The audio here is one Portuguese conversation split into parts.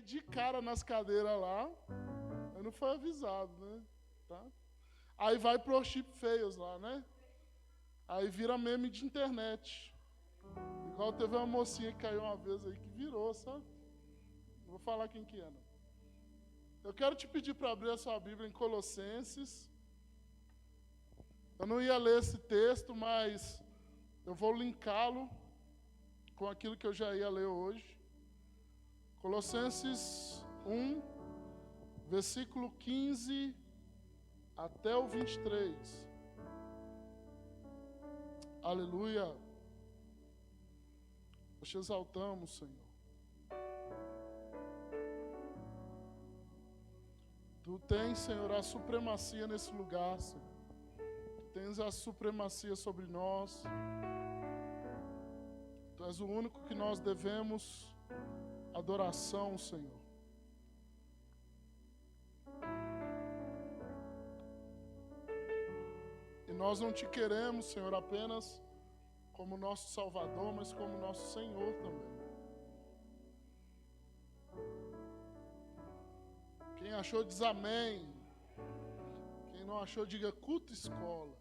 de cara nas cadeiras lá, mas não foi avisado, né? Tá? Aí vai pro Chip Feios lá, né? Aí vira meme de internet. Igual teve uma mocinha que caiu uma vez aí que virou, sabe? Não vou falar quem que é, não. Eu quero te pedir para abrir a sua Bíblia em Colossenses. Eu não ia ler esse texto, mas eu vou linká-lo com aquilo que eu já ia ler hoje. Colossenses 1, versículo 15 até o 23. Aleluia. Nós te exaltamos, Senhor. Tu tens, Senhor, a supremacia nesse lugar, Senhor. Tu tens a supremacia sobre nós. Tu és o único que nós devemos adoração, Senhor. E nós não te queremos, Senhor, apenas como nosso Salvador, mas como nosso Senhor também. Quem achou, diz amém. Quem não achou, diga culto escola.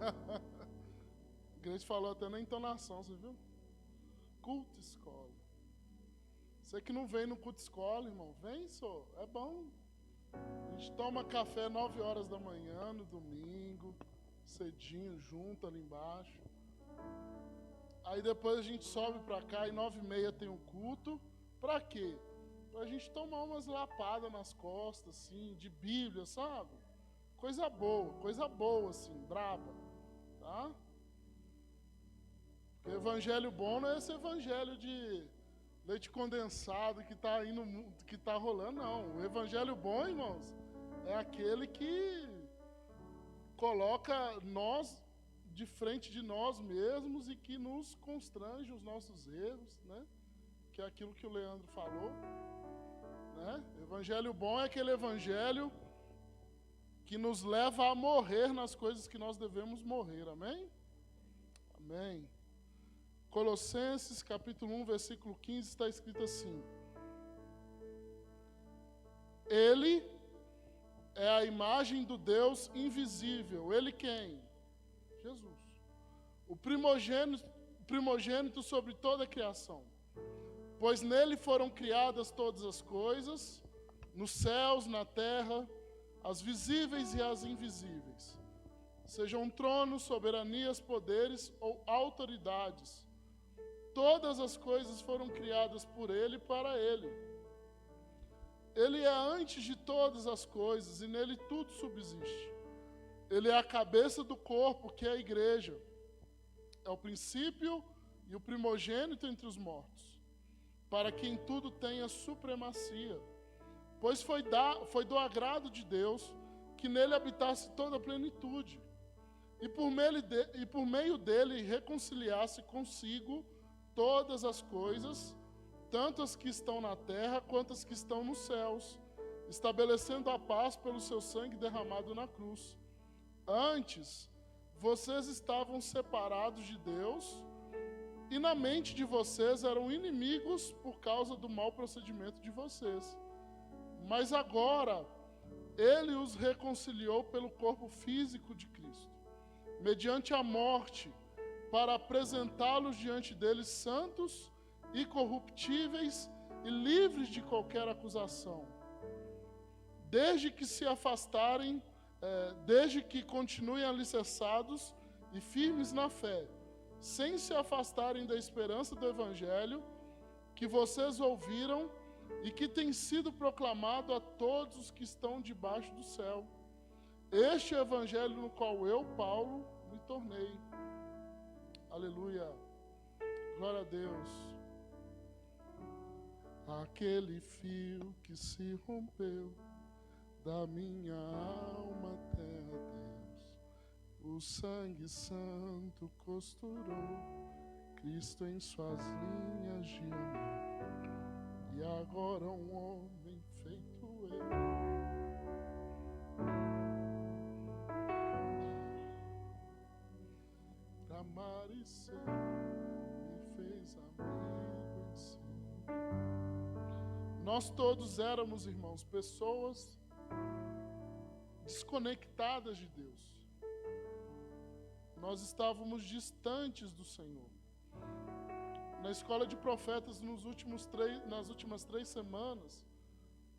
A igreja falou até na entonação, você viu? Culto escola. Você que não vem no culto escola, irmão, vem só, é bom. A gente toma café 9 horas da manhã no domingo, cedinho, junto ali embaixo. Aí depois a gente sobe pra cá e 9h30 tem um culto. Pra quê? Pra gente tomar umas lapadas nas costas, assim, de Bíblia, sabe? Coisa boa, assim, braba, tá? Porque evangelho bom não é esse evangelho de leite condensado que tá aí que tá rolando, não. O evangelho bom, irmãos, é aquele que coloca nós de frente de nós mesmos e que nos constrange os nossos erros, né? Que é aquilo que o Leandro falou, né? Evangelho bom é aquele evangelho que nos leva a morrer nas coisas que nós devemos morrer, amém? Amém. Colossenses capítulo 1, versículo 15 está escrito assim: Ele é a imagem do Deus invisível. Ele quem? Jesus. O primogênito sobre toda a criação. Pois nele foram criadas todas as coisas, nos céus, na terra, as visíveis e as invisíveis. Sejam tronos, soberanias, poderes ou autoridades. Todas as coisas foram criadas por ele e para ele. Ele é antes de todas as coisas e nele tudo subsiste. Ele é a cabeça do corpo, que é a igreja. É o princípio e o primogênito entre os mortos, para que em tudo tenha supremacia. Pois foi do agrado de Deus que nele habitasse toda a plenitude, e por meio dele reconciliasse consigo todas as coisas, tanto as que estão na terra quanto as que estão nos céus, estabelecendo a paz pelo seu sangue derramado na cruz. Antes, vocês estavam separados de Deus, e na mente de vocês eram inimigos por causa do mau procedimento de vocês. Mas agora, Ele os reconciliou pelo corpo físico de Cristo, mediante a morte, para apresentá-los diante dele santos, incorruptíveis e livres de qualquer acusação. Desde que continuem alicerçados e firmes na fé, sem se afastarem da esperança do Evangelho que vocês ouviram e que tem sido proclamado a todos os que estão debaixo do céu. Este é o Evangelho no qual eu, Paulo, me tornei. Aleluia. Glória a Deus. Aquele fio que se rompeu da minha alma até a Deus, o sangue santo costurou Cristo em suas linhas de amor, e agora um homem feito eu, pra amar e ser, me fez amigo em si. Nós todos éramos, irmãos, pessoas desconectadas de Deus. Nós estávamos distantes do Senhor. Na escola de profetas, nas últimas 3 semanas,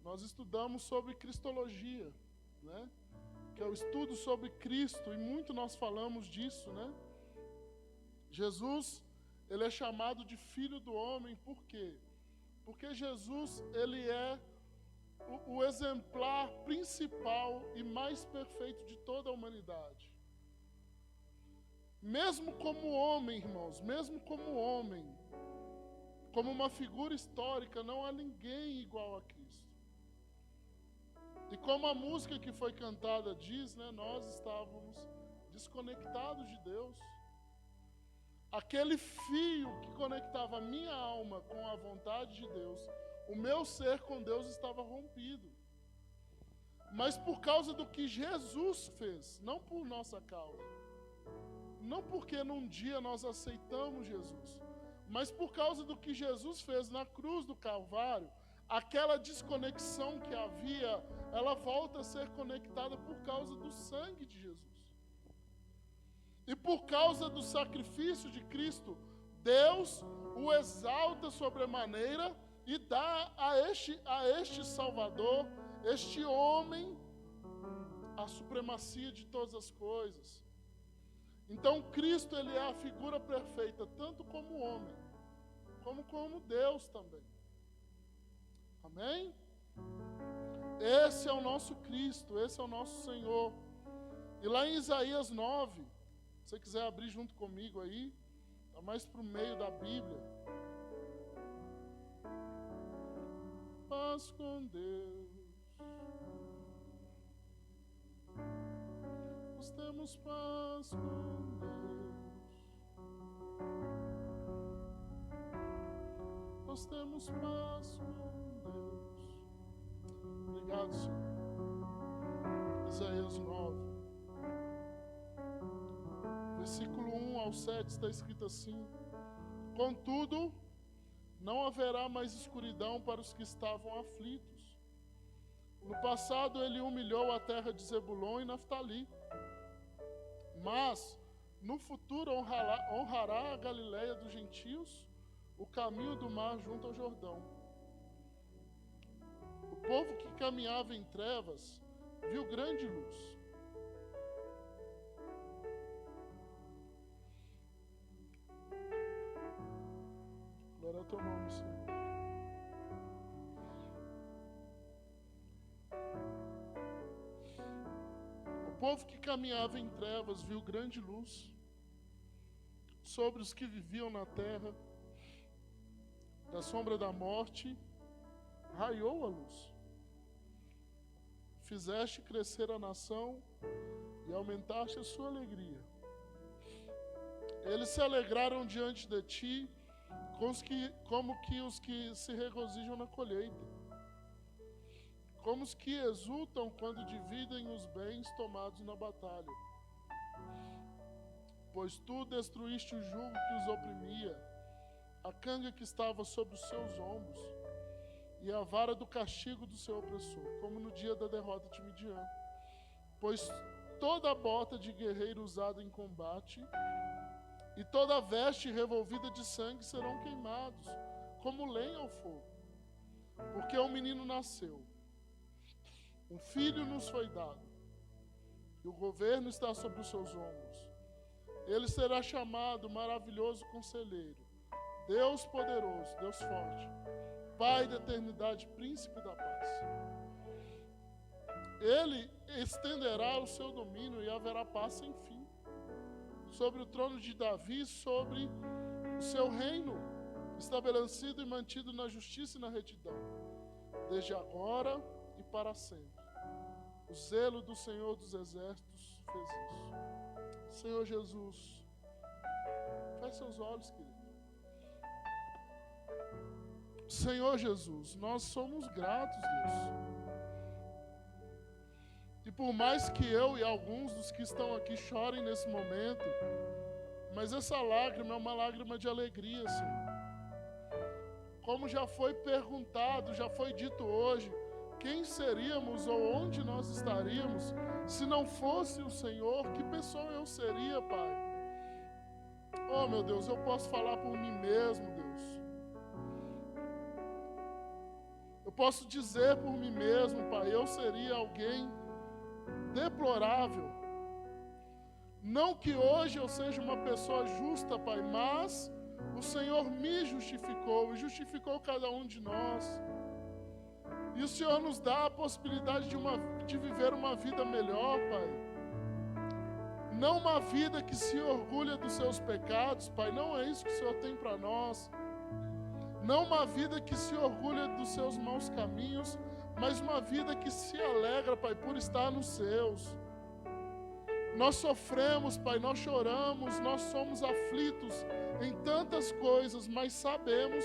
nós estudamos sobre cristologia, né? Que é o estudo sobre Cristo, e muito nós falamos disso, né? Jesus, ele é chamado de Filho do Homem, por quê? Porque Jesus, ele é o exemplar principal e mais perfeito de toda a humanidade. Mesmo como homem, irmãos, mesmo como homem, como uma figura histórica, não há ninguém igual a Cristo. E como a música que foi cantada diz, né, nós estávamos desconectados de Deus. Aquele fio que conectava a minha alma com a vontade de Deus, o meu ser com Deus estava rompido. Mas por causa do que Jesus fez, não por nossa causa. Não porque num dia nós aceitamos Jesus, mas por causa do que Jesus fez na cruz do Calvário, aquela desconexão que havia, ela volta a ser conectada por causa do sangue de Jesus. E por causa do sacrifício de Cristo, Deus o exalta sobremaneira e dá a este Salvador, este homem, a supremacia de todas as coisas. Então Cristo, ele é a figura perfeita, tanto como homem, como Deus também. Amém? Esse é o nosso Cristo, esse é o nosso Senhor. E lá em Isaías 9, se você quiser abrir junto comigo aí, está mais para o meio da Bíblia. Paz com Deus. Nós temos paz com Deus. Nós temos paz com Deus. Obrigado, Senhor. Isaías 9. Versículo 1 ao 7 está escrito assim: Contudo, não haverá mais escuridão para os que estavam aflitos. No passado ele humilhou a terra de Zebulon e Naftali, mas no futuro honrará a Galileia dos gentios, o caminho do mar junto ao Jordão. O povo que caminhava em trevas viu grande luz. Glória ao teu nome, Senhor. O povo que caminhava em trevas viu grande luz. Sobre os que viviam na terra da sombra da morte, raiou a luz. Fizeste crescer a nação e aumentaste a sua alegria. Eles se alegraram diante de ti, como que os que se regozijam na colheita, como os que exultam quando dividem os bens tomados na batalha. Pois tu destruíste o jugo que os oprimia, a canga que estava sobre os seus ombros, e a vara do castigo do seu opressor, como no dia da derrota de Midian. Pois toda a bota de guerreiro usada em combate e toda a veste revolvida de sangue serão queimados, como lenha ao fogo. Porque um menino nasceu, um filho nos foi dado, e o governo está sobre os seus ombros. Ele será chamado Maravilhoso Conselheiro, Deus Poderoso, Deus Forte, Pai da Eternidade, Príncipe da Paz. Ele estenderá o seu domínio e haverá paz sem fim sobre o trono de Davi, sobre o seu reino, estabelecido e mantido na justiça e na retidão, desde agora e para sempre. O zelo do Senhor dos Exércitos fez isso. Senhor Jesus, feche seus olhos, querido. Senhor Jesus, nós somos gratos, Deus. E por mais que eu e alguns dos que estão aqui chorem nesse momento, mas essa lágrima é uma lágrima de alegria, Senhor. Como já foi perguntado, falado, já foi dito hoje, quem seríamos ou onde nós estaríamos se não fosse o Senhor? Que pessoa eu seria, Pai? Oh, meu Deus, eu posso falar por mim mesmo, Deus. Eu posso dizer por mim mesmo, Pai, eu seria alguém deplorável. Não que hoje eu seja uma pessoa justa, Pai, mas o Senhor me justificou e justificou cada um de nós. E o Senhor nos dá a possibilidade de viver uma vida melhor, Pai. Não uma vida que se orgulha dos seus pecados, Pai, não é isso que o Senhor tem para nós. Não uma vida que se orgulha dos seus maus caminhos, mas uma vida que se alegra, Pai, por estar nos seus. Nós sofremos, Pai, nós choramos, nós somos aflitos em tantas coisas, mas sabemos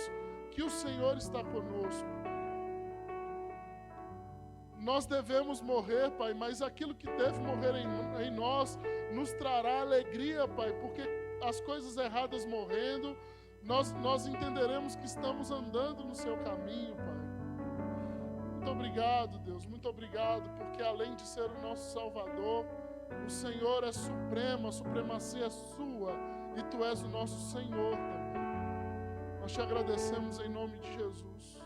que o Senhor está conosco. Nós devemos morrer, Pai, mas aquilo que deve morrer em nós nos trará alegria, Pai, porque as coisas erradas morrendo, nós entenderemos que estamos andando no seu caminho, Pai. Muito obrigado, Deus, muito obrigado, porque além de ser o nosso Salvador, o Senhor é supremo, a supremacia é sua, e Tu és o nosso Senhor também. Nós te agradecemos em nome de Jesus.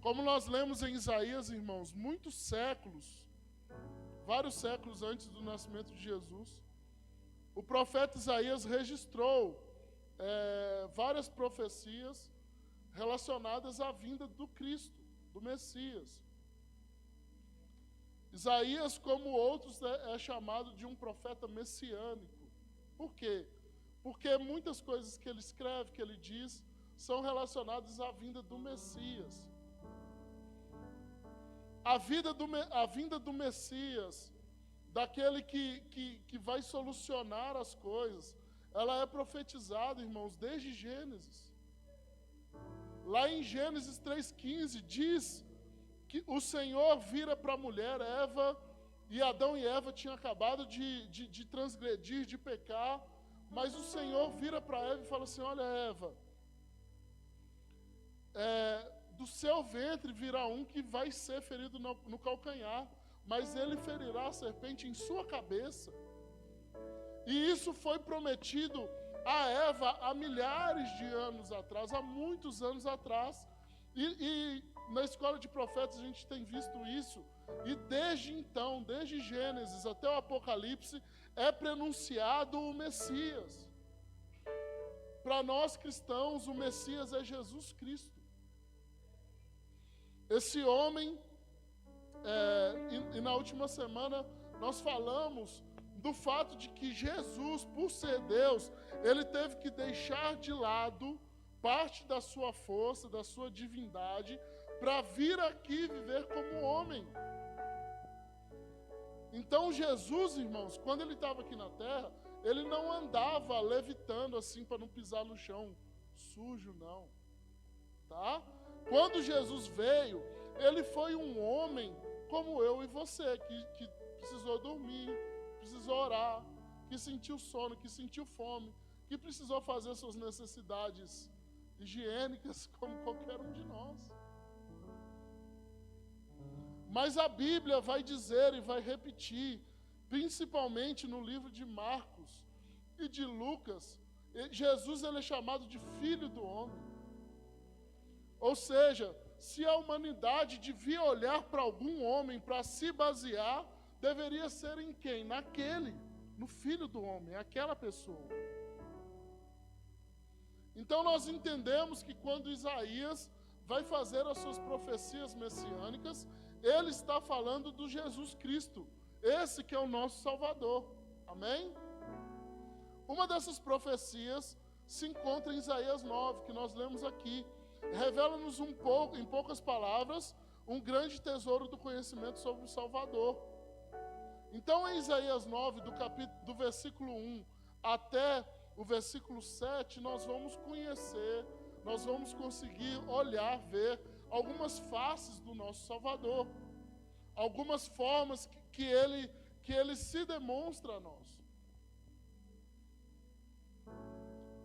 Como nós lemos em Isaías, irmãos, muitos séculos, vários séculos antes do nascimento de Jesus, o profeta Isaías registrou várias profecias relacionadas à vinda do Cristo, do Messias. Isaías, como outros, é chamado de um profeta messiânico. Por quê? Porque muitas coisas que ele escreve, que ele diz, são relacionadas à vinda do Messias. A vinda do Messias, daquele que vai solucionar as coisas, ela é profetizada, irmãos, desde Gênesis. Lá em Gênesis 3,15 diz que o Senhor vira para a mulher, Eva, e Adão e Eva tinham acabado de transgredir, de pecar, mas o Senhor vira para Eva e fala assim: olha, Eva, do seu ventre virá um que vai ser ferido no calcanhar, mas ele ferirá a serpente em sua cabeça. E isso foi prometido a Eva há milhares de anos atrás, há muitos anos atrás. E na escola de profetas a gente tem visto isso. E desde então, desde Gênesis até o Apocalipse, é prenunciado o Messias. Para nós cristãos, o Messias é Jesus Cristo. Esse homem, e na última semana nós falamos do fato de que Jesus, por ser Deus, ele teve que deixar de lado parte da sua força, da sua divindade, para vir aqui viver como homem. Então Jesus, irmãos, quando ele estava aqui na terra, ele não andava levitando assim para não pisar no chão sujo, não. Tá? Quando Jesus veio, ele foi um homem como eu e você, que precisou dormir, precisou orar, que sentiu sono, que sentiu fome, que precisou fazer suas necessidades higiênicas como qualquer um de nós. Mas a Bíblia vai dizer e vai repetir, principalmente no livro de Marcos e de Lucas, Jesus ele é chamado de Filho do Homem. Ou seja, se a humanidade devia olhar para algum homem para se basear, deveria ser em quem? Naquele, no Filho do Homem, aquela pessoa. Então nós entendemos que quando Isaías vai fazer as suas profecias messiânicas, ele está falando do Jesus Cristo, esse que é o nosso Salvador. Amém? Uma dessas profecias se encontra em Isaías 9, que nós lemos aqui. Revela-nos um pouco, em poucas palavras, um grande tesouro do conhecimento sobre o Salvador. Então, em Isaías 9, do versículo 1 até o versículo 7, nós vamos conhecer, nós vamos conseguir olhar, ver algumas faces do nosso Salvador, algumas formas que ele se demonstra a nós.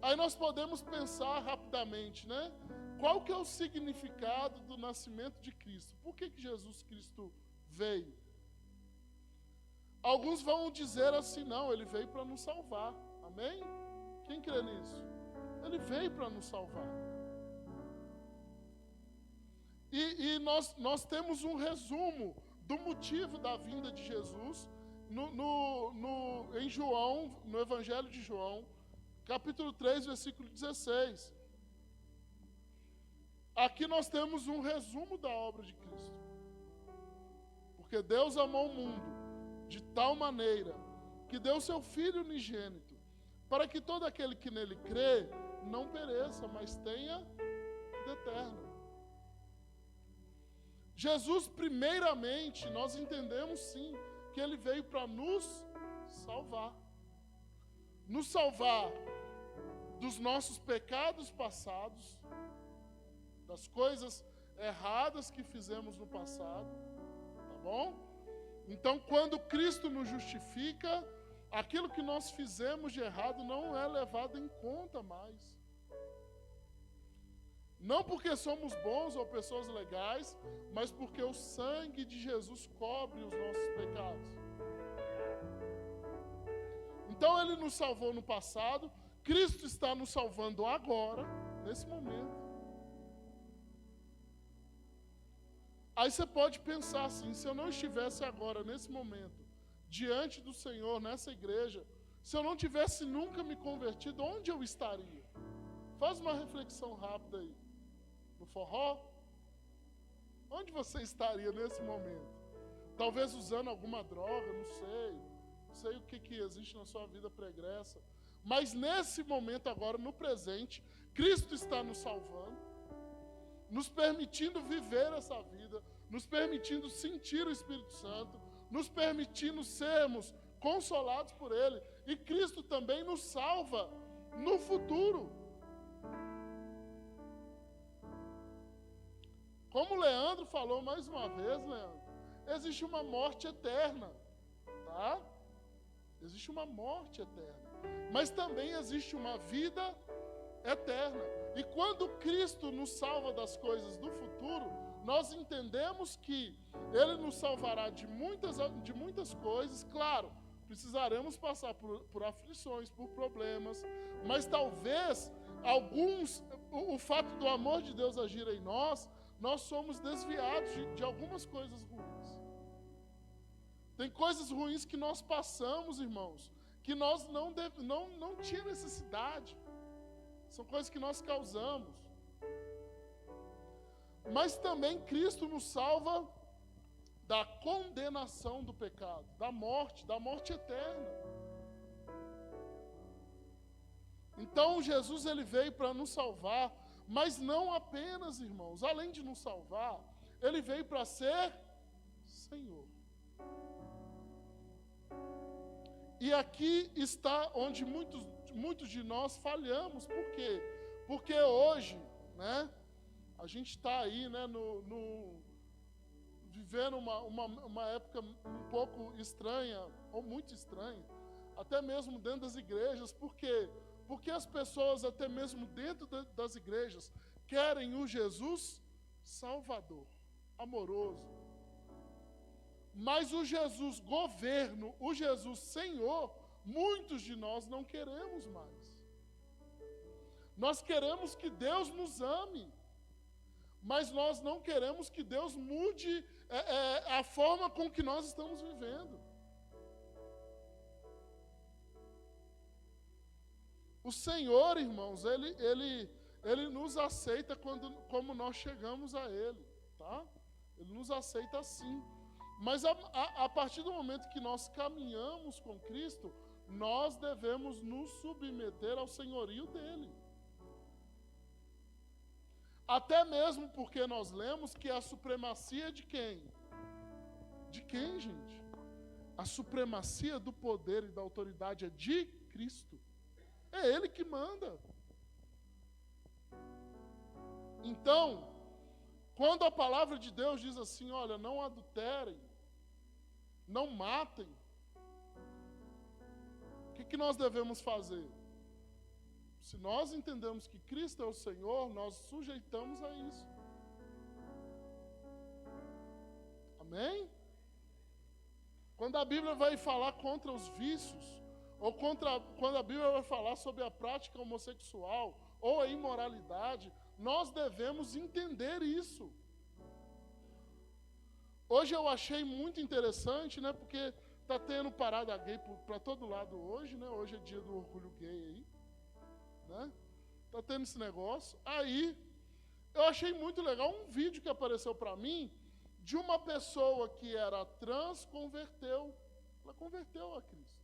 Aí nós podemos pensar rapidamente, né? qual que é o significado do nascimento de Cristo? Por que Jesus Cristo veio? Alguns vão dizer assim, não, ele veio para nos salvar. Amém? Quem crê nisso? Ele veio para nos salvar. E nós temos um resumo do motivo da vinda de Jesus em João, no Evangelho de João, capítulo 3, versículo 16. Aqui nós temos um resumo da obra de Cristo. Porque Deus amou o mundo de tal maneira que deu seu Filho unigênito, para que todo aquele que nele crê não pereça, mas tenha vida eterna. Jesus, primeiramente, nós entendemos sim, que ele veio para nos salvar. Nos salvar dos nossos pecados passados, das coisas erradas que fizemos no passado, tá bom? Então, quando Cristo nos justifica, aquilo que nós fizemos de errado não é levado em conta mais. Não porque somos bons ou pessoas legais, mas porque o sangue de Jesus cobre os nossos pecados. Então ele nos salvou no passado, Cristo está nos salvando agora, nesse momento. Aí você pode pensar assim, se eu não estivesse agora, nesse momento, diante do Senhor, nessa igreja, se eu não tivesse nunca me convertido, onde eu estaria? Faz uma reflexão rápida aí. No forró? Onde você estaria nesse momento? Talvez usando alguma droga, não sei o que existe na sua vida pregressa. Mas nesse momento agora, no presente, Cristo está nos salvando, nos permitindo viver essa vida, nos permitindo sentir o Espírito Santo, nos permitindo sermos consolados por Ele. E Cristo também nos salva no futuro. Como o Leandro falou mais uma vez, Leandro, existe uma morte eterna, tá? Existe uma morte eterna. Mas também existe uma vida eterna. E quando Cristo nos salva das coisas do futuro, nós entendemos que Ele nos salvará de muitas coisas. Claro, precisaremos passar por aflições, por problemas, mas talvez o fato do amor de Deus agir em nós somos desviados de algumas coisas ruins. Tem coisas ruins que nós passamos, irmãos, que nós não tinha necessidade. São coisas que nós causamos. Mas também Cristo nos salva da condenação do pecado, da morte eterna. Então Jesus ele veio para nos salvar, mas não apenas, irmãos, além de nos salvar, ele veio para ser Senhor. E aqui está onde muitos de nós falhamos. Por quê? Porque hoje, né, a gente está aí, né, vivendo uma época um pouco estranha, ou muito estranha, até mesmo dentro das igrejas. Por quê? Porque as pessoas, até mesmo dentro das igrejas, querem o Jesus Salvador, amoroso. Mas o Jesus governo, o Jesus Senhor, muitos de nós não queremos mais. Nós queremos que Deus nos ame, mas nós não queremos que Deus mude a forma com que nós estamos vivendo. O Senhor, irmãos, Ele nos aceita como nós chegamos a Ele, tá? Ele nos aceita assim. Mas a partir do momento que nós caminhamos com Cristo, nós devemos nos submeter ao senhorio dEle. Até mesmo porque nós lemos que a supremacia de quem? De quem, gente? A supremacia do poder e da autoridade é de Cristo. É Ele que manda. Então, quando a palavra de Deus diz assim, olha, não adulterem, não matem, o que nós devemos fazer? Se nós entendemos que Cristo é o Senhor, nós sujeitamos a isso. Amém? Quando a Bíblia vai falar contra os vícios, ou quando a Bíblia vai falar sobre a prática homossexual, ou a imoralidade, nós devemos entender isso. Hoje eu achei muito interessante, né? Porque tá tendo parada gay para todo lado hoje, né? Hoje é dia do orgulho gay aí, né? Tá tendo esse negócio. Aí, eu achei muito legal um vídeo que apareceu para mim de uma pessoa que era trans, converteu. Ela converteu a Cristo.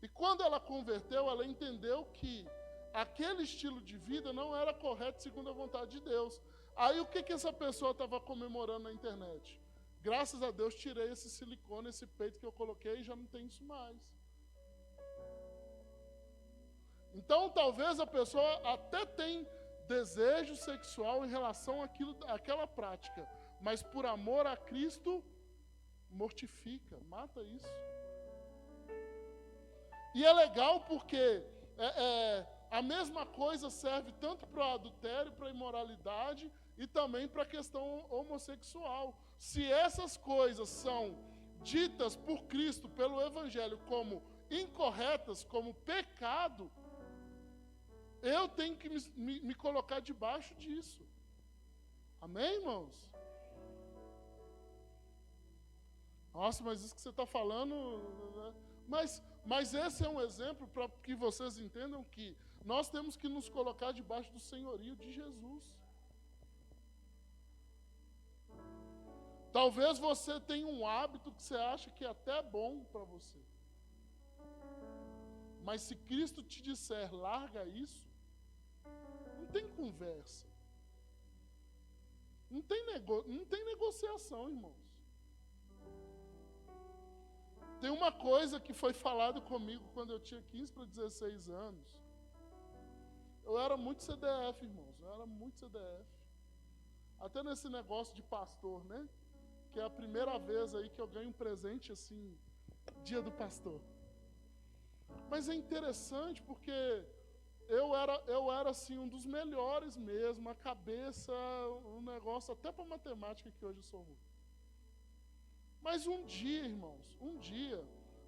E quando ela converteu, ela entendeu que aquele estilo de vida não era correto segundo a vontade de Deus. Aí o que essa pessoa estava comemorando na internet? Graças a Deus tirei esse silicone, esse peito que eu coloquei e já não tem isso mais. Então talvez a pessoa até tenha desejo sexual em relação àquela prática, mas por amor a Cristo, mortifica, mata isso. E é legal porque a mesma coisa serve tanto para o adultério, para a imoralidade e também para a questão homossexual. Se essas coisas são ditas por Cristo, pelo Evangelho, como incorretas, como pecado, eu tenho que me colocar debaixo disso. Amém, irmãos? Nossa, mas isso que você está falando... Mas esse é um exemplo para que vocês entendam que nós temos que nos colocar debaixo do senhorio de Jesus. Talvez você tenha um hábito que você acha que é até bom para você. Mas se Cristo te disser, larga isso, não tem conversa. Não tem negociação, irmãos. Tem uma coisa que foi falado comigo quando eu tinha 15 para 16 anos. Eu era muito CDF, irmãos. Eu era muito CDF. Até nesse negócio de pastor, né? Que é a primeira vez aí que eu ganho um presente, assim, dia do pastor. Mas é interessante porque eu era assim, um dos melhores mesmo. A cabeça, um negócio, até para matemática que hoje eu sou ruim. Mas um dia, irmãos,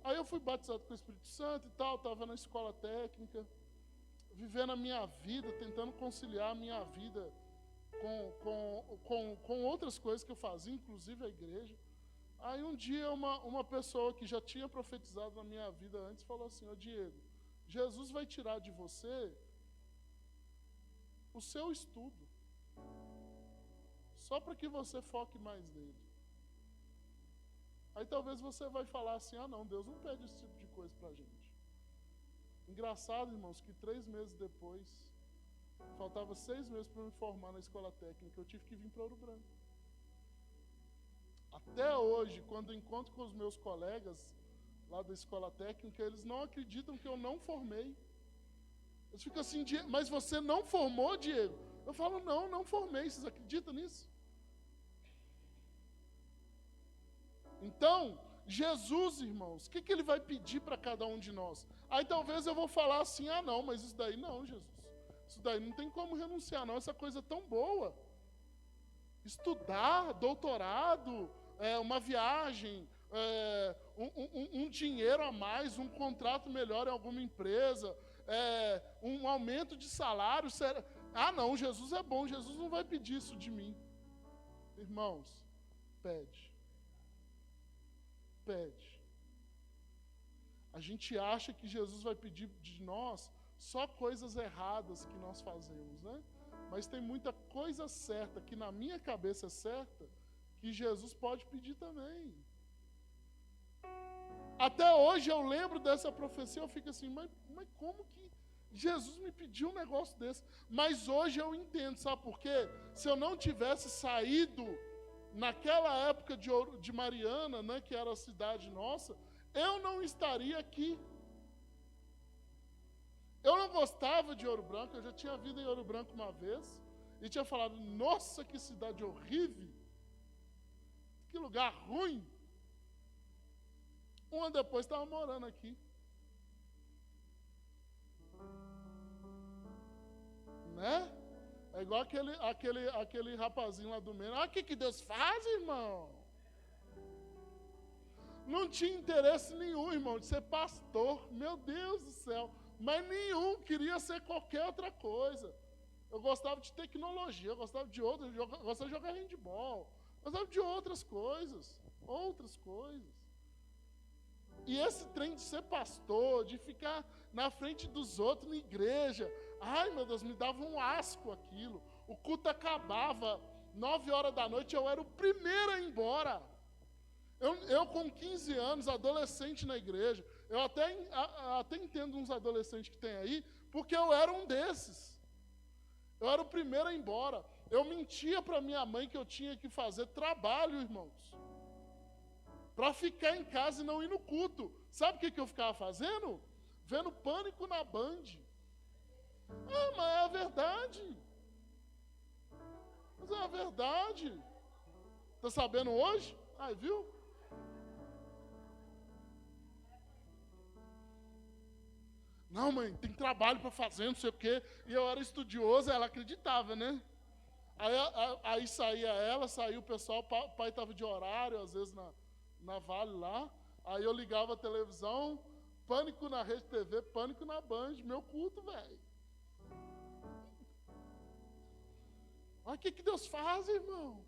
aí eu fui batizado com o Espírito Santo e tal, estava na escola técnica, vivendo a minha vida, tentando conciliar a minha vida com outras coisas que eu fazia, inclusive a igreja. Aí um dia uma pessoa que já tinha profetizado na minha vida antes falou assim: ô Diego, Jesus vai tirar de você o seu estudo, só para que você foque mais nele. Aí talvez você vai falar assim: ah não, Deus não pede esse tipo de coisa para a gente. Engraçado, irmãos, que 3 meses depois, faltava 6 meses para me formar na escola técnica, eu tive que vir para Ouro Branco. Até hoje, quando eu encontro com os meus colegas lá da escola técnica, eles não acreditam que eu não formei. Eles ficam assim: mas você não formou, Diego? Eu falo: não formei, vocês acreditam nisso? Então, Jesus, irmãos, o que ele vai pedir para cada um de nós? Aí talvez eu vou falar assim: ah não, mas isso daí não, Jesus. Isso daí não tem como renunciar não, essa coisa é tão boa. Estudar, doutorado, uma viagem, um dinheiro a mais, um contrato melhor em alguma empresa, um aumento de salário. Ah não, Jesus é bom, Jesus não vai pedir isso de mim. Irmãos, pede. A gente acha que Jesus vai pedir de nós só coisas erradas que nós fazemos, né? Mas tem muita coisa certa, que na minha cabeça é certa, que Jesus pode pedir também. Até hoje eu lembro dessa profecia, eu fico assim: mas como que Jesus me pediu um negócio desse? Mas hoje eu entendo, sabe por quê? Se eu não tivesse saído naquela época de Mariana, né, que era a cidade nossa, eu não estaria aqui. Eu não gostava de Ouro Branco, eu já tinha vindo em Ouro Branco uma vez, e tinha falado: nossa, que cidade horrível, que lugar ruim. Um ano depois estava morando aqui. né? É igual aquele rapazinho lá do meio. Olha o que Deus faz, irmão. Não tinha interesse nenhum, irmão, de ser pastor. Meu Deus do céu. Mas nenhum queria ser qualquer outra coisa. Eu gostava de tecnologia, eu gostava de outras, eu gostava de jogar handball, eu gostava de outras coisas. E esse trem de ser pastor, de ficar na frente dos outros na igreja, ai meu Deus, me dava um asco aquilo. O culto acabava, 9 horas da noite, eu era o primeiro a ir embora. Eu com 15 anos, adolescente na igreja, eu até entendo uns adolescentes que tem aí, porque eu era um desses. Eu era o primeiro a ir embora. Eu mentia para minha mãe que eu tinha que fazer trabalho, irmãos, para ficar em casa e não ir no culto. Sabe o que eu ficava fazendo? Vendo Pânico na Band. Ah, mas é a verdade. Mas é a verdade. Está sabendo hoje? Ai, viu? Não, mãe, tem trabalho para fazer, não sei o quê. E eu era estudioso, ela acreditava, né? Aí saía ela, saía o pessoal, o pai estava de horário, às vezes na Vale lá. Aí eu ligava a televisão, Pânico na Rede TV, Pânico na Band, meu culto, velho. Olha o que Deus faz, irmão.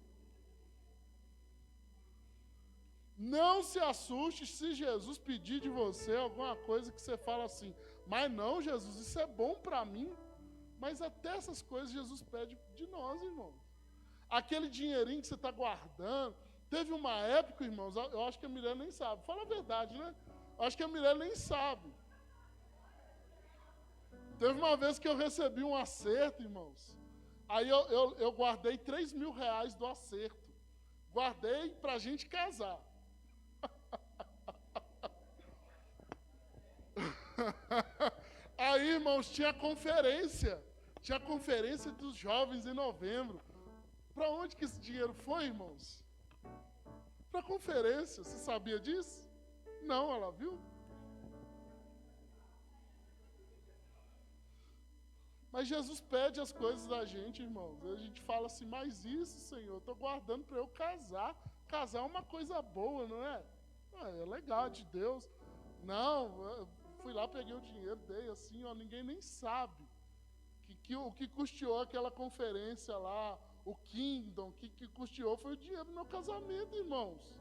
Não se assuste se Jesus pedir de você alguma coisa que você fala assim, mas não, Jesus, isso é bom para mim. Mas até essas coisas Jesus pede de nós, irmãos. Aquele dinheirinho que você está guardando. Teve uma época, irmãos, eu acho que a Mirella nem sabe. Fala a verdade, né? Eu acho que a Mirella nem sabe. Teve uma vez que eu recebi um acerto, irmãos. Aí eu guardei 3 mil reais do acerto. Guardei para a gente casar. Aí, irmãos, tinha conferência. Tinha conferência dos jovens em novembro. Para onde que esse dinheiro foi, irmãos? Para a conferência. Você sabia disso? Não, ela viu? Mas Jesus pede as coisas da gente, irmãos. A gente fala assim, mas isso, Senhor, eu estou guardando para eu casar. Casar é uma coisa boa, não é? É legal, de Deus. Não, eu fui lá, peguei o dinheiro, dei assim, ó, ninguém nem sabe. O que custeou aquela conferência lá, o Kingdom, que custeou foi o dinheiro do meu casamento, irmãos.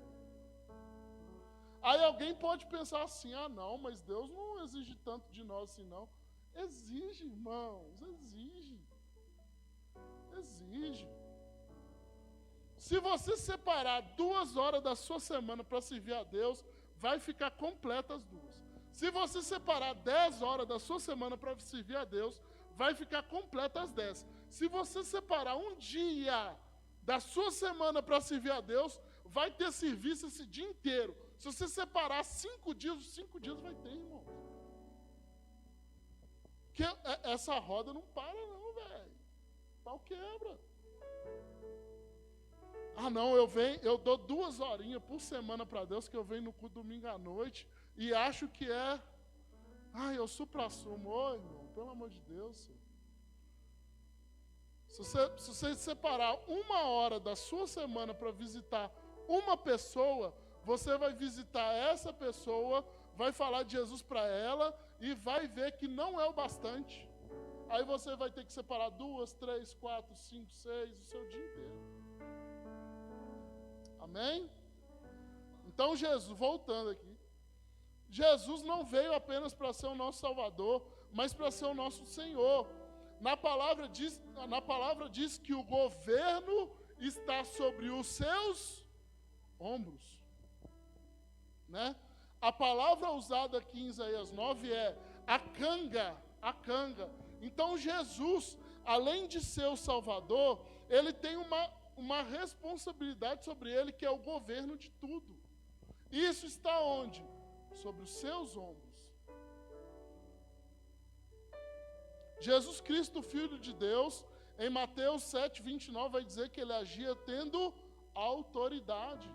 Aí alguém pode pensar assim, ah não, mas Deus não exige tanto de nós assim não. Exige, irmãos, exige. Exige. Se você separar 2 horas da sua semana para servir a Deus, vai ficar completa as 2. Se você separar 10 horas da sua semana para servir a Deus, vai ficar completa as 10. Se você separar um dia da sua semana para servir a Deus, vai ter serviço esse dia inteiro. Se você separar 5 dias, os 5 dias vai ter, irmão. Porque essa roda não para não, velho. O pau quebra. Ah não, eu dou 2 horinhas por semana para Deus, que eu venho no culto domingo à noite, e acho que é... Ai, eu supra-sumo. Ô, irmão, pelo amor de Deus, senhor. Se você separar 1 hora da sua semana para visitar uma pessoa, você vai visitar essa pessoa, vai falar de Jesus para ela e vai ver que não é o bastante. Aí você vai ter que separar 2, 3, 4, 5, 6, o seu dia inteiro. Amém? Então Jesus, voltando aqui, Jesus não veio apenas para ser o nosso Salvador, mas para ser o nosso Senhor. Na palavra diz que o governo está sobre os seus ombros, né? A palavra usada aqui em Isaías 9 é a canga. Então Jesus, além de ser o Salvador, ele tem uma responsabilidade sobre ele, que é o governo de tudo. Isso está onde? Sobre os seus ombros. Jesus Cristo, Filho de Deus, em Mateus 7, 29, vai dizer que ele agia tendo autoridade.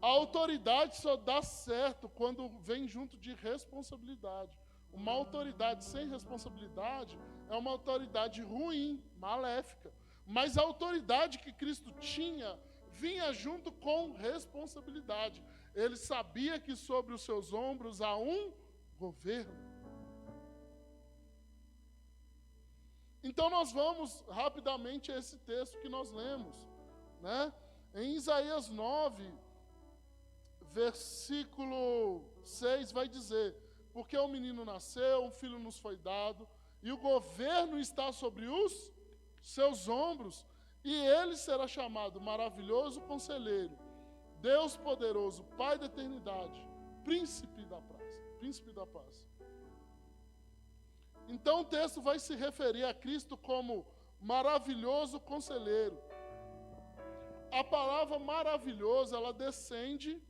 A autoridade só dá certo quando vem junto de responsabilidade. Uma autoridade sem responsabilidade é uma autoridade ruim, maléfica. Mas a autoridade que Cristo tinha vinha junto com responsabilidade. Ele sabia que sobre os seus ombros há um governo. Então nós vamos rapidamente a esse texto que nós lemos, né? Em Isaías 9, versículo 6 vai dizer: porque um menino nasceu, um filho nos foi dado, e o governo está sobre os seus ombros, e ele será chamado Maravilhoso Conselheiro, Deus Poderoso, Pai da Eternidade, Príncipe da Paz. Príncipe da Paz. Então o texto vai se referir a Cristo como Maravilhoso Conselheiro. A palavra maravilhoso, ela descende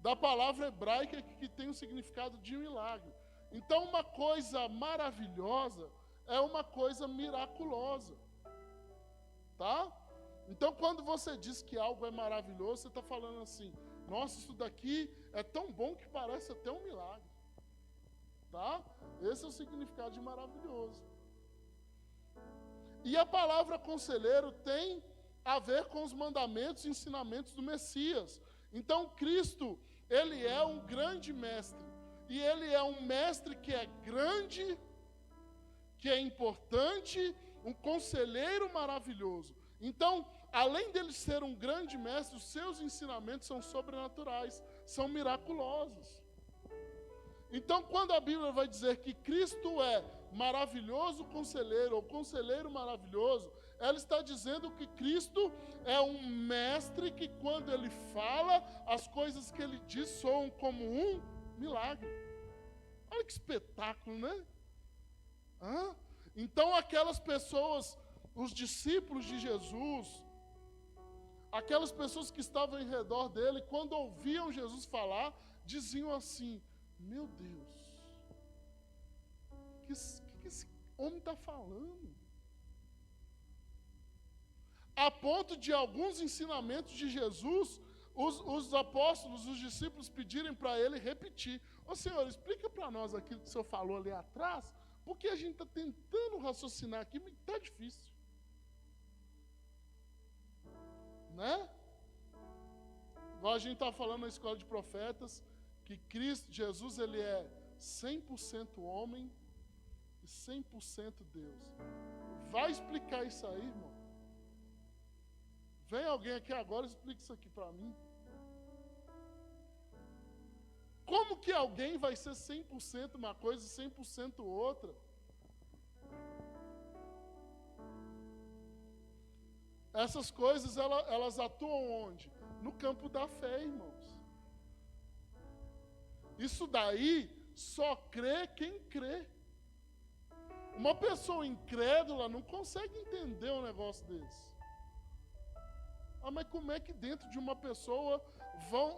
da palavra hebraica que tem o significado de milagre. Então uma coisa maravilhosa é uma coisa miraculosa. Tá? Então quando você diz que algo é maravilhoso, você está falando assim: nossa, isso daqui é tão bom que parece até um milagre. Tá? Esse é o significado de maravilhoso. E a palavra conselheiro tem a ver com os mandamentos e ensinamentos do Messias. Então Cristo, ele é um grande mestre. E ele é um mestre que é grande, que é importante, um conselheiro maravilhoso. Então, além dele ser um grande mestre, os seus ensinamentos são sobrenaturais, são miraculosos. Então, quando a Bíblia vai dizer que Cristo é maravilhoso conselheiro, ou conselheiro maravilhoso, ela está dizendo que Cristo é um mestre que, quando ele fala, as coisas que ele diz soam como um milagre. Olha que espetáculo, né? Então, aquelas pessoas, os discípulos de Jesus, aquelas pessoas que estavam em redor dele, quando ouviam Jesus falar, diziam assim: meu Deus, o que esse homem está falando? A ponto de alguns ensinamentos de Jesus, os apóstolos, os discípulos pedirem para ele repetir: ô Senhor, explica para nós aquilo que o Senhor falou ali atrás, porque a gente está tentando raciocinar aqui, mas está difícil. Né? Igual a gente está falando na escola de profetas, que Cristo, Jesus, ele é 100% homem e 100% Deus. Vai explicar isso aí, irmão? Vem alguém aqui agora e explica isso aqui para mim. Como que alguém vai ser 100% uma coisa e 100% outra? Essas coisas, elas atuam onde? No campo da fé, irmãos. Isso daí só crê quem crê. Uma pessoa incrédula não consegue entender um negócio desse. Mas como é que dentro de uma pessoa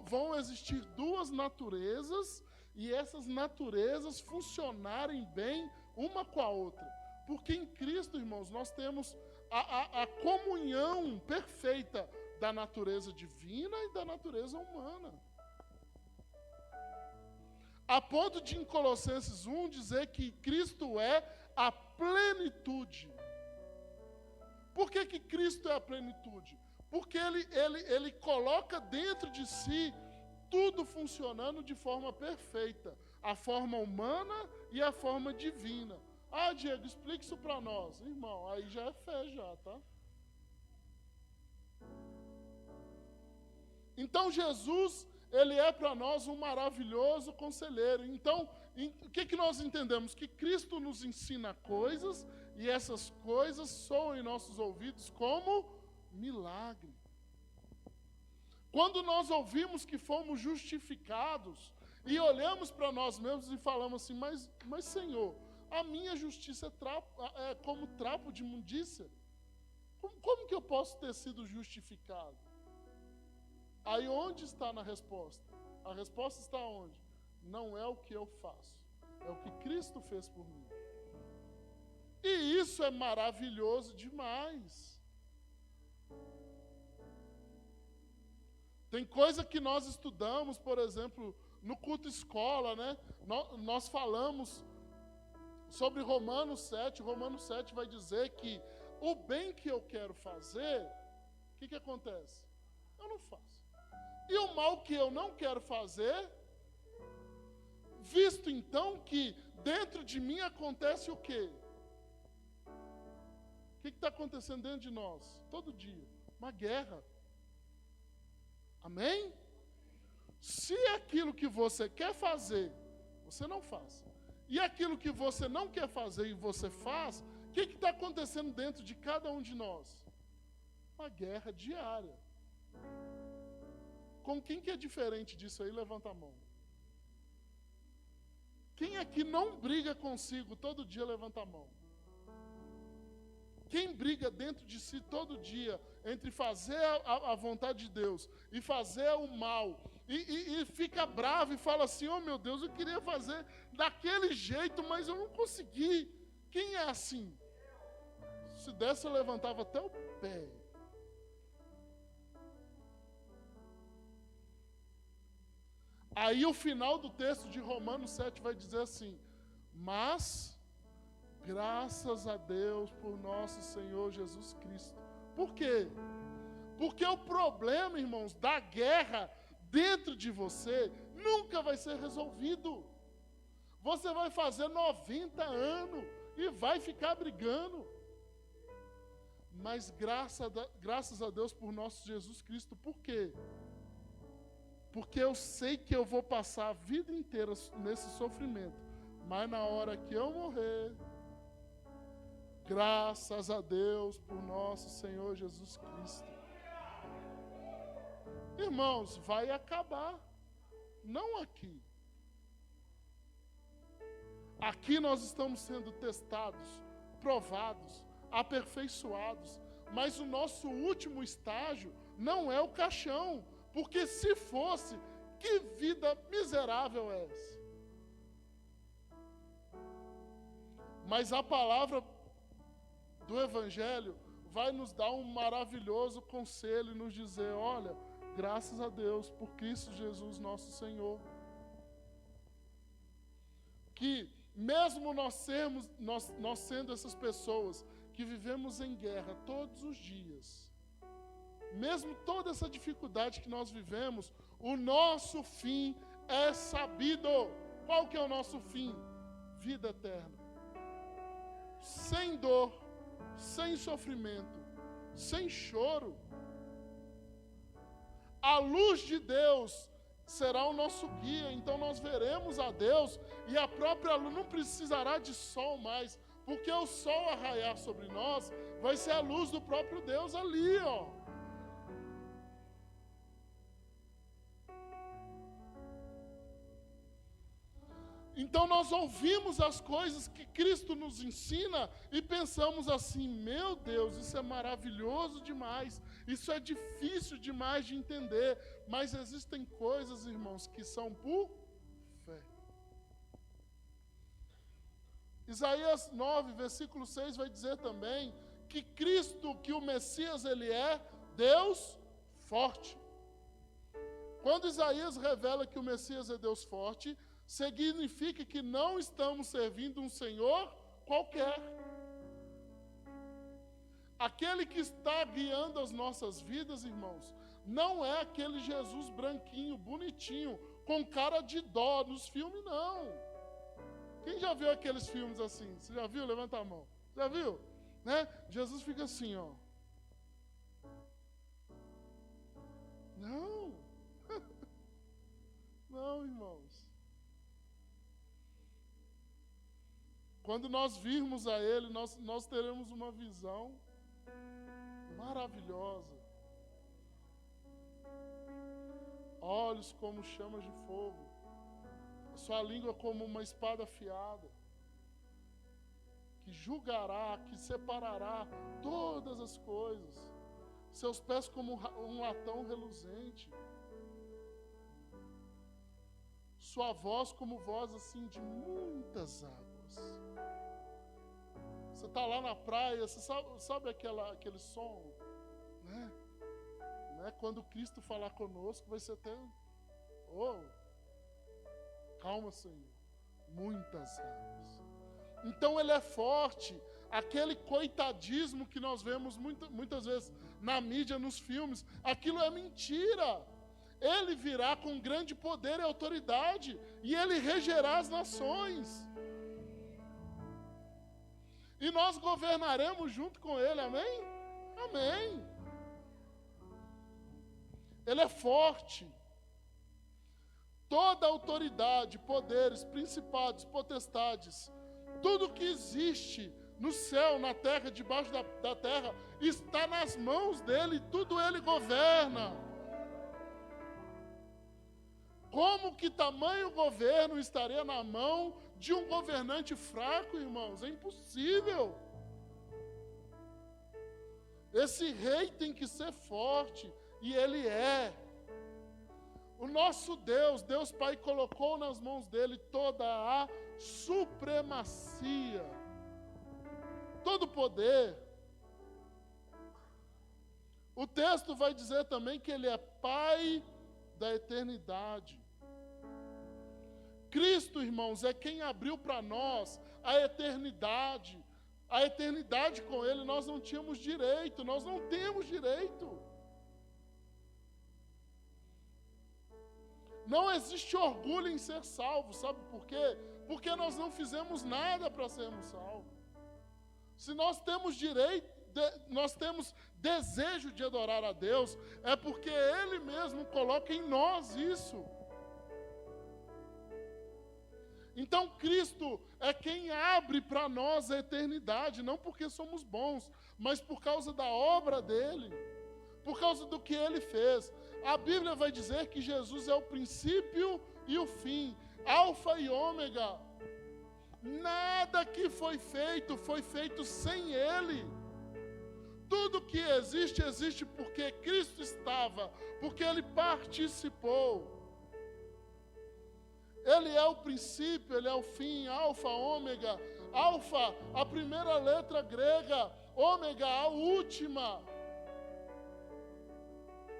vão existir duas naturezas e essas naturezas funcionarem bem uma com a outra? Porque em Cristo, irmãos, nós temos a comunhão perfeita da natureza divina e da natureza humana. A ponto de, em Colossenses 1, dizer que Cristo é a plenitude. Por que Cristo é a plenitude? Porque ele coloca dentro de si tudo funcionando de forma perfeita. A forma humana e a forma divina. Diego, explica isso para nós. Irmão, aí já é fé já, tá? Então Jesus, ele é para nós um maravilhoso conselheiro. Então, o que nós entendemos? Que Cristo nos ensina coisas e essas coisas soam em nossos ouvidos como milagre. Quando nós ouvimos que fomos justificados e olhamos para nós mesmos e falamos assim: mas Senhor, a minha justiça é como trapo de imundícia. Como que eu posso ter sido justificado? Aí onde está na resposta? A resposta está onde? Não é o que eu faço, é o que Cristo fez por mim. E isso é maravilhoso demais. Tem coisa que nós estudamos, por exemplo, no culto escola, né? Nós falamos sobre Romanos 7. Romanos 7 vai dizer que o bem que eu quero fazer, o que acontece? Eu não faço. E o mal que eu não quero fazer, visto então que dentro de mim acontece o quê? O que está acontecendo dentro de nós? Todo dia. Uma guerra. Amém? Se aquilo que você quer fazer, você não faz. E aquilo que você não quer fazer e você faz, o que está acontecendo dentro de cada um de nós? Uma guerra diária. Com quem que é diferente disso aí? Levanta a mão. Quem aqui não briga consigo todo dia? Levanta a mão. Quem briga dentro de si todo dia entre fazer a vontade de Deus e fazer o mal e fica bravo e fala assim, oh meu Deus, eu queria fazer daquele jeito, mas eu não consegui. Quem é assim? Se desse, eu levantava até o pé. Aí o final do texto de Romanos 7 vai dizer assim, mas graças a Deus por nosso Senhor Jesus Cristo. Por quê? Porque o problema, irmãos, da guerra dentro de você nunca vai ser resolvido. Você vai fazer 90 anos e vai ficar brigando. Mas graças a Deus por nosso Jesus Cristo. Por quê? Porque eu sei que eu vou passar a vida inteira nesse sofrimento. Mas na hora que eu morrer, graças a Deus por nosso Senhor Jesus Cristo. Irmãos, vai acabar. Não aqui. Aqui nós estamos sendo testados, provados, aperfeiçoados. Mas o nosso último estágio não é o caixão. Porque se fosse, que vida miserável é essa? Mas a palavra do Evangelho vai nos dar um maravilhoso conselho e nos dizer, olha, graças a Deus por Cristo Jesus nosso Senhor, que mesmo nós sendo essas pessoas que vivemos em guerra todos os dias, mesmo toda essa dificuldade que nós vivemos, o nosso fim é sabido. Qual que é o nosso fim? Vida eterna. Sem dor, sem sofrimento, sem choro. A luz de Deus será o nosso guia, então nós veremos a Deus e a própria luz não precisará de sol mais, porque o sol a raiar sobre nós vai ser a luz do próprio Deus ali, ó. Então nós ouvimos as coisas que Cristo nos ensina e pensamos assim, meu Deus, isso é maravilhoso demais, isso é difícil demais de entender, mas existem coisas, irmãos, que são por fé. Isaías 9, versículo 6 vai dizer também que Cristo, que o Messias, ele é Deus forte. Quando Isaías revela que o Messias é Deus forte, significa que não estamos servindo um Senhor qualquer. Aquele que está guiando as nossas vidas, irmãos, não é aquele Jesus branquinho, bonitinho, com cara de dó nos filmes, não. Quem já viu aqueles filmes assim? Você já viu? Levanta a mão. Já viu? Né? Jesus fica assim, ó. Não. Não, irmãos. Quando nós virmos a Ele, nós teremos uma visão maravilhosa. Olhos como chamas de fogo. A sua língua como uma espada afiada. Que julgará, que separará todas as coisas. Seus pés como um latão reluzente. Sua voz como voz assim de muitas águas. Você está lá na praia, você sabe aquele som, né? Quando Cristo falar conosco, vai ser até... Oh, Calma, Senhor. Muitas águas. Então ele é forte. Aquele coitadismo que nós vemos muitas vezes na mídia, nos filmes, aquilo é mentira. Ele virá com grande poder e autoridade, e ele regerá as nações. E nós governaremos junto com ele, amém? Amém. Ele é forte. Toda autoridade, poderes, principados, potestades, tudo que existe no céu, na terra, debaixo da terra, está nas mãos dele, tudo ele governa. Como que tamanho governo estaria na mão de um governante fraco, irmãos? É impossível. Esse rei tem que ser forte, e ele é. O nosso Deus, Deus Pai, colocou nas mãos dele toda a supremacia, todo o poder. O texto vai dizer também que ele é Pai da eternidade. Cristo, irmãos, é quem abriu para nós a eternidade. A eternidade com ele nós não tínhamos direito, nós não temos direito. Não existe orgulho em ser salvo, sabe por quê? Porque nós não fizemos nada para sermos salvos. Se nós temos direito, nós temos desejo de adorar a Deus, é porque Ele mesmo coloca em nós isso. Então Cristo é quem abre para nós a eternidade, não porque somos bons, mas por causa da obra dEle, por causa do que Ele fez. A Bíblia vai dizer que Jesus é o princípio e o fim, alfa e ômega. Nada que foi feito sem Ele. Tudo que existe, existe porque Cristo estava, porque Ele participou. Ele é o princípio, Ele é o fim, alfa, ômega. Alfa, a primeira letra grega, ômega, a última.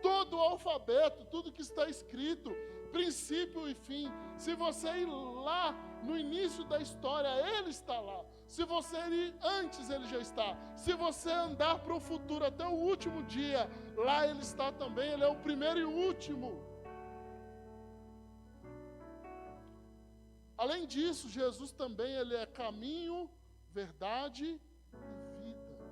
Todo o alfabeto, tudo que está escrito, princípio e fim. Se você ir lá no início da história, Ele está lá. Se você ir antes, Ele já está. Se você andar para o futuro até o último dia, lá Ele está também. Ele é o primeiro e o último. Além disso, Jesus também Ele é caminho, verdade e vida.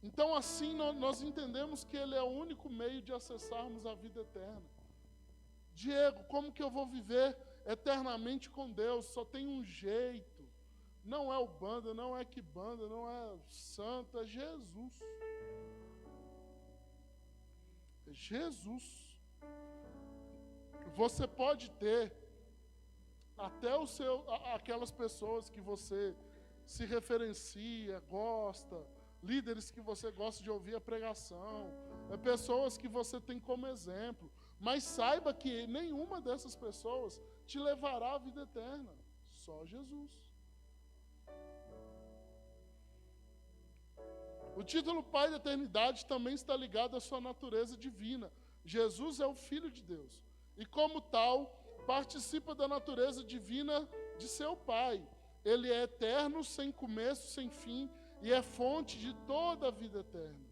Então, assim, nós entendemos que Ele é o único meio de acessarmos a vida eterna. Diego, como que eu vou viver eternamente com Deus? Só tem um jeito. Não é o banda, não é que banda, não é santo, é Jesus. É Jesus. Você pode ter até aquelas pessoas que você se referencia, gosta, líderes que você gosta de ouvir a pregação, pessoas que você tem como exemplo, mas saiba que nenhuma dessas pessoas te levará à vida eterna, só Jesus. O título Pai da Eternidade também está ligado à sua natureza divina. Jesus é o Filho de Deus. E como tal, participa da natureza divina de seu Pai. Ele é eterno, sem começo, sem fim, e é fonte de toda a vida eterna.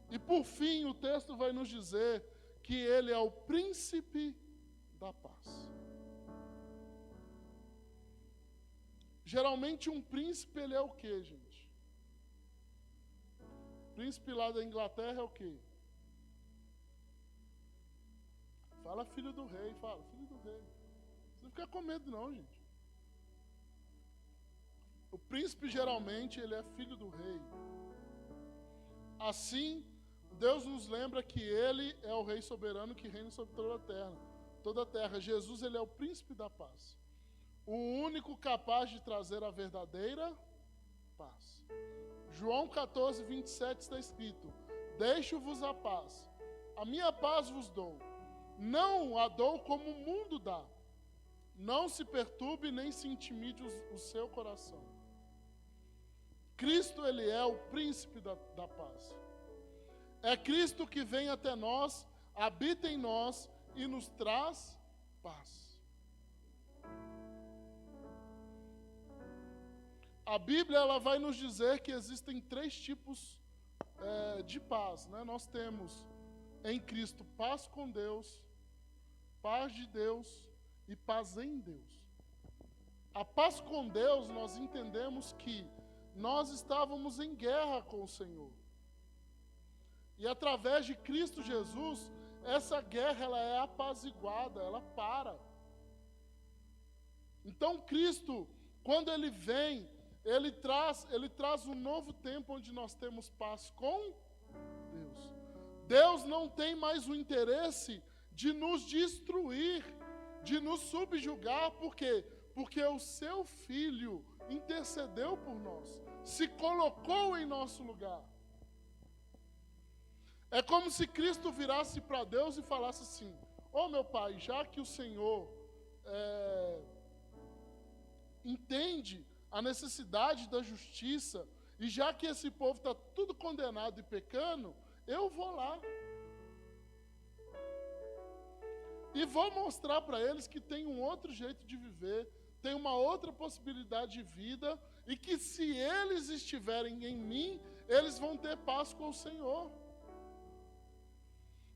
E por fim, o texto vai nos dizer que Ele é o príncipe da paz. Geralmente um príncipe, ele é o quê, gente? O príncipe lá da Inglaterra é o quê? Fala filho do rei, fala filho do rei. Não fica com medo não, gente. O príncipe geralmente ele é filho do rei. Assim, Deus nos lembra que Ele é o Rei soberano que reina sobre toda a terra. Toda a terra. Jesus ele é o príncipe da paz. O único capaz de trazer a verdadeira paz. João 14, 27 está escrito: deixo-vos a paz. A minha paz vos dou. Não a dou como o mundo dá. Não se perturbe nem se intimide o seu coração. Cristo, Ele é o príncipe da paz. É Cristo que vem até nós, habita em nós e nos traz paz. A Bíblia ela vai nos dizer que existem 3 tipos de paz, né? Nós temos em Cristo paz com Deus, paz de Deus e paz em Deus. A paz com Deus, nós entendemos que nós estávamos em guerra com o Senhor. E através de Cristo Jesus, essa guerra ela é apaziguada, ela para. Então Cristo, quando Ele vem, Ele traz um novo tempo onde nós temos paz com Deus. Deus não tem mais o interesse de nos destruir, de nos subjugar, por quê? Porque o seu Filho intercedeu por nós, se colocou em nosso lugar. É como se Cristo virasse para Deus e falasse assim: ô meu Pai, já que o Senhor entende a necessidade da justiça, e já que esse povo está tudo condenado e pecando, eu vou lá. E vou mostrar para eles que tem um outro jeito de viver, tem uma outra possibilidade de vida, e que se eles estiverem em mim, eles vão ter paz com o Senhor.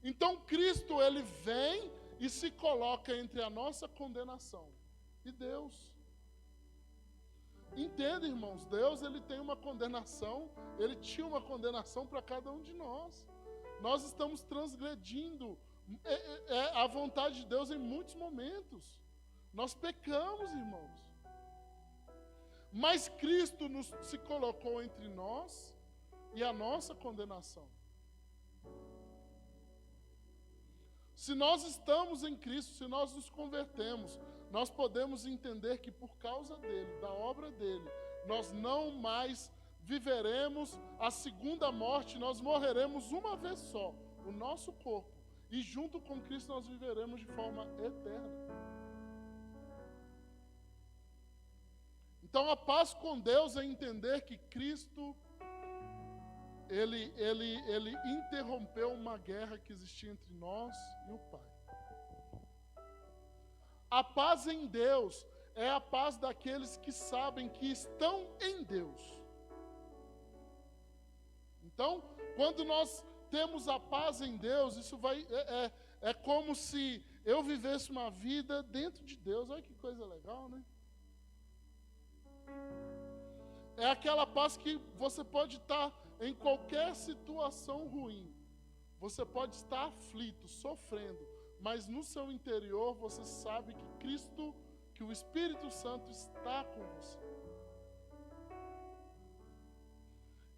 Então Cristo, Ele vem e se coloca entre a nossa condenação e Deus. Entenda, irmãos, Deus Ele tem uma condenação, Ele tinha uma condenação para cada um de nós. Nós estamos transgredindo a vontade de Deus em muitos momentos. Nós pecamos, irmãos. Mas Cristo se colocou entre nós e a nossa condenação. Se nós estamos em Cristo, se nós nos convertemos, nós podemos entender que por causa dele, da obra dele, nós não mais viveremos a segunda morte, nós morreremos uma vez só, o nosso corpo, e junto com Cristo nós viveremos de forma eterna. Então a paz com Deus é entender que Cristo ele interrompeu uma guerra que existia entre nós e o Pai. A paz em Deus é a paz daqueles que sabem que estão em Deus. Então, quando nós temos a paz em Deus, isso é como se eu vivesse uma vida dentro de Deus. Olha que coisa legal, né? É aquela paz que você pode estar em qualquer situação ruim. Você pode estar aflito, sofrendo, mas no seu interior você sabe que Cristo, que o Espírito Santo está com você.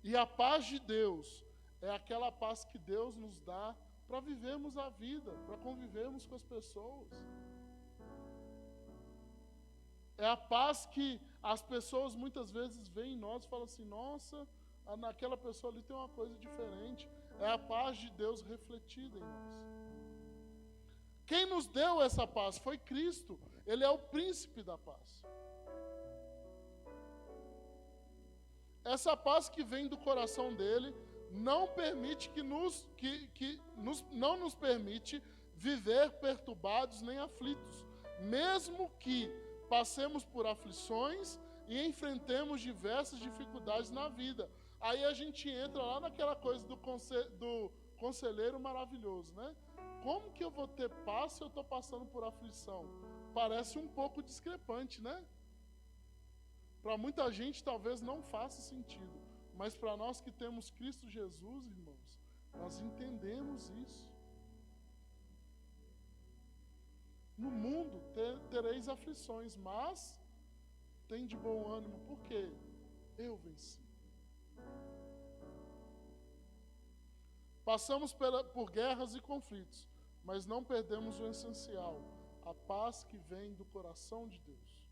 E a paz de Deus é aquela paz que Deus nos dá para vivermos a vida, para convivermos com as pessoas. É a paz que as pessoas muitas vezes veem em nós e falam assim: nossa, naquela pessoa ali tem uma coisa diferente. É a paz de Deus refletida em nós. Quem nos deu essa paz foi Cristo. Ele é o príncipe da paz. Essa paz que vem do coração dele não permite não nos permite viver perturbados nem aflitos, mesmo que passemos por aflições e enfrentemos diversas dificuldades na vida. Aí a gente entra lá naquela coisa do conselheiro maravilhoso, né? Como que eu vou ter paz se eu estou passando por aflição? Parece um pouco discrepante, né? Para muita gente talvez não faça sentido, mas para nós que temos Cristo Jesus, irmãos, nós entendemos isso. No mundo tereis aflições, mas tem de bom ânimo, porque eu venci. Passamos por guerras e conflitos, mas não perdemos o essencial, a paz que vem do coração de Deus.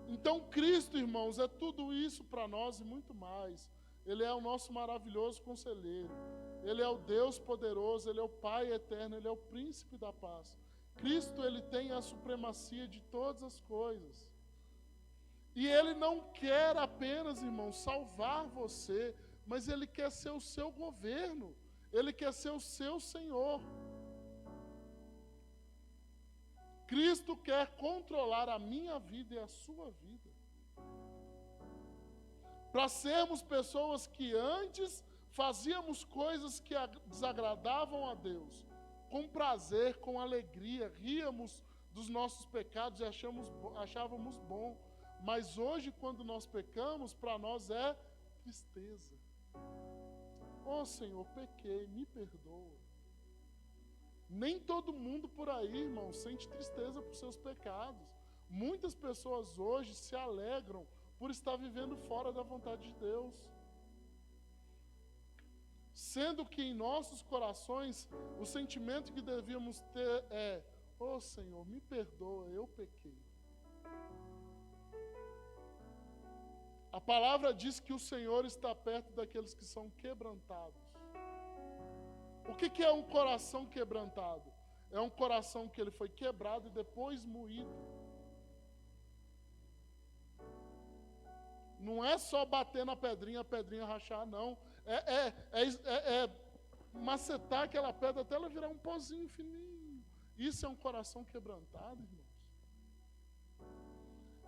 Então Cristo, irmãos, é tudo isso para nós e muito mais. Ele é o nosso maravilhoso conselheiro. Ele é o Deus poderoso, Ele é o Pai eterno, Ele é o príncipe da paz. Cristo, Ele tem a supremacia de todas as coisas. E Ele não quer apenas, irmãos, salvar você, mas Ele quer ser o seu governo, Ele quer ser o seu Senhor. Cristo quer controlar a minha vida e a sua vida. Para sermos pessoas que antes fazíamos coisas que desagradavam a Deus, com prazer, com alegria, ríamos dos nossos pecados e achávamos bom. Mas hoje, quando nós pecamos, para nós é tristeza. Oh Senhor, pequei, me perdoa. Nem todo mundo por aí, irmão, sente tristeza por seus pecados. Muitas pessoas hoje se alegram por estar vivendo fora da vontade de Deus. Sendo que em nossos corações, o sentimento que devíamos ter é: oh Senhor, me perdoa, eu pequei. A palavra diz que o Senhor está perto daqueles que são quebrantados. O que é um coração quebrantado? É um coração que ele foi quebrado e depois moído. Não é só bater na pedrinha, a pedrinha rachar, não. É macetar aquela pedra até ela virar um pozinho fininho. Isso é um coração quebrantado, irmãos.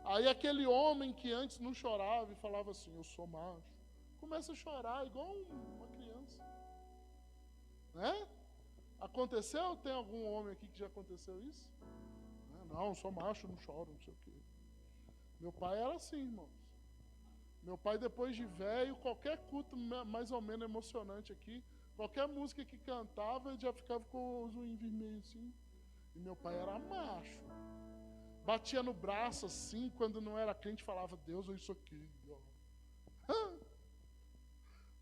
Aí aquele homem que antes não chorava e falava assim: eu sou macho, começa a chorar igual uma criança. Né? Aconteceu? Tem algum homem aqui que já aconteceu isso? Não, sou macho, não choro, não sei o quê. Meu pai era assim, irmãos. Meu pai, depois de velho, qualquer culto mais ou menos emocionante aqui, qualquer música que cantava, ele já ficava com os unhos vermelhos assim. E meu pai era macho. Batia no braço assim, quando não era crente, falava: Deus, ou isso aqui.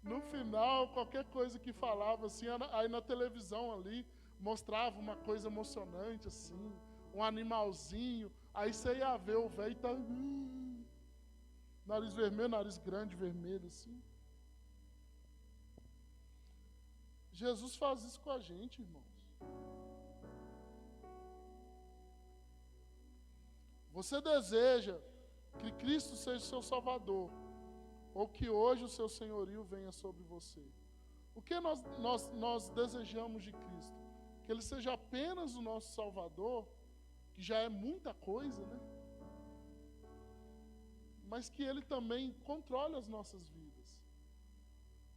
No final, qualquer coisa que falava assim, aí na televisão ali, mostrava uma coisa emocionante assim, um animalzinho, aí você ia ver o velho tá... nariz vermelho, nariz grande, vermelho assim. Jesus faz isso com a gente, irmãos. Você deseja que Cristo seja seu Salvador, ou que hoje o seu senhorio venha sobre você? O que nós desejamos de Cristo? Que Ele seja apenas o nosso Salvador, que já é muita coisa, né? Mas que Ele também controle as nossas vidas.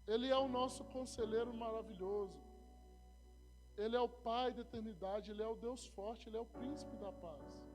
Ele é o nosso conselheiro maravilhoso. Ele é o Pai da eternidade, Ele é o Deus forte, Ele é o príncipe da paz.